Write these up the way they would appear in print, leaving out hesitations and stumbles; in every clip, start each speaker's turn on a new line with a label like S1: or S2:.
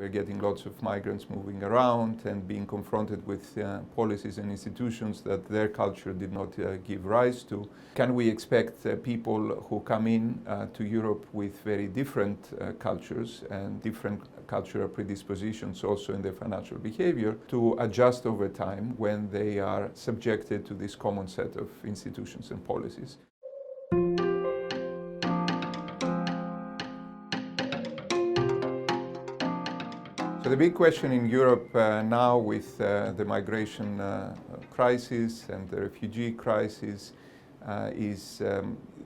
S1: We're getting lots of migrants moving around and being confronted with policies and institutions that their culture did not give rise to. Can we expect people who come in to Europe with very different cultures and different cultural predispositions also in their financial behavior to adjust over time when they are subjected to this common set of institutions and policies? So the big question in Europe now with the migration crisis and the refugee crisis is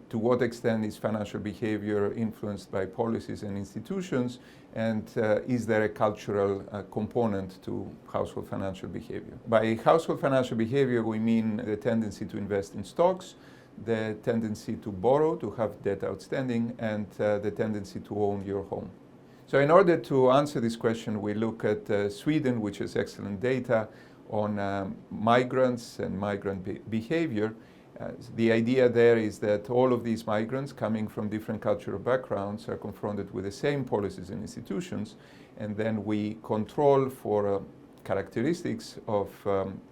S1: to what extent is financial behavior influenced by policies and institutions, and is there a cultural component to household financial behavior? By household financial behavior we mean the tendency to invest in stocks, the tendency to borrow, to have debt outstanding, and the tendency to own your home. So in order to answer this question, we look at Sweden, which has excellent data on migrants and migrant behavior. The idea there is that all of these migrants coming from different cultural backgrounds are confronted with the same policies and institutions, and then we control for characteristics of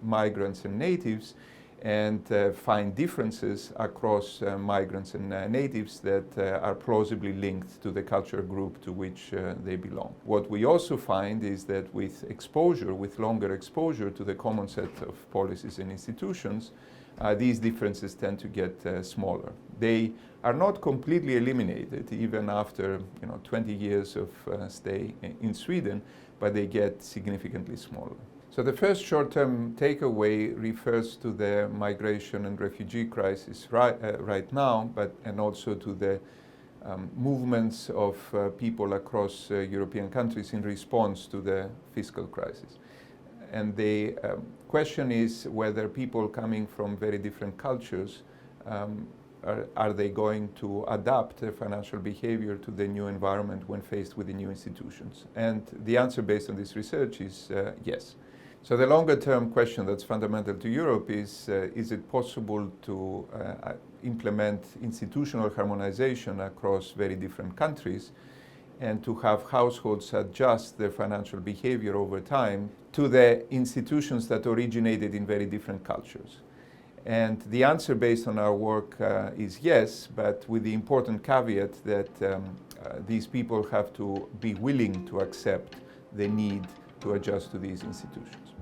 S1: migrants and natives and find differences across migrants and natives that are plausibly linked to the cultural group to which they belong. What we also find is that with exposure, with longer exposure to the common set of policies and institutions, these differences tend to get smaller. They are not completely eliminated even after 20 years of stay in Sweden, but they get significantly smaller. So the first short-term takeaway refers to the migration and refugee crisis right now, and also to the movements of people across European countries in response to the fiscal crisis. And the question is whether people coming from very different cultures are they going to adapt their financial behavior to the new environment when faced with the new institutions? And the answer based on this research is yes. So the longer-term question that's fundamental to Europe is it possible to implement institutional harmonization across very different countries and to have households adjust their financial behavior over time to the institutions that originated in very different cultures? And the answer based on our work is yes, but with the important caveat that these people have to be willing to accept the need to adjust to these institutions.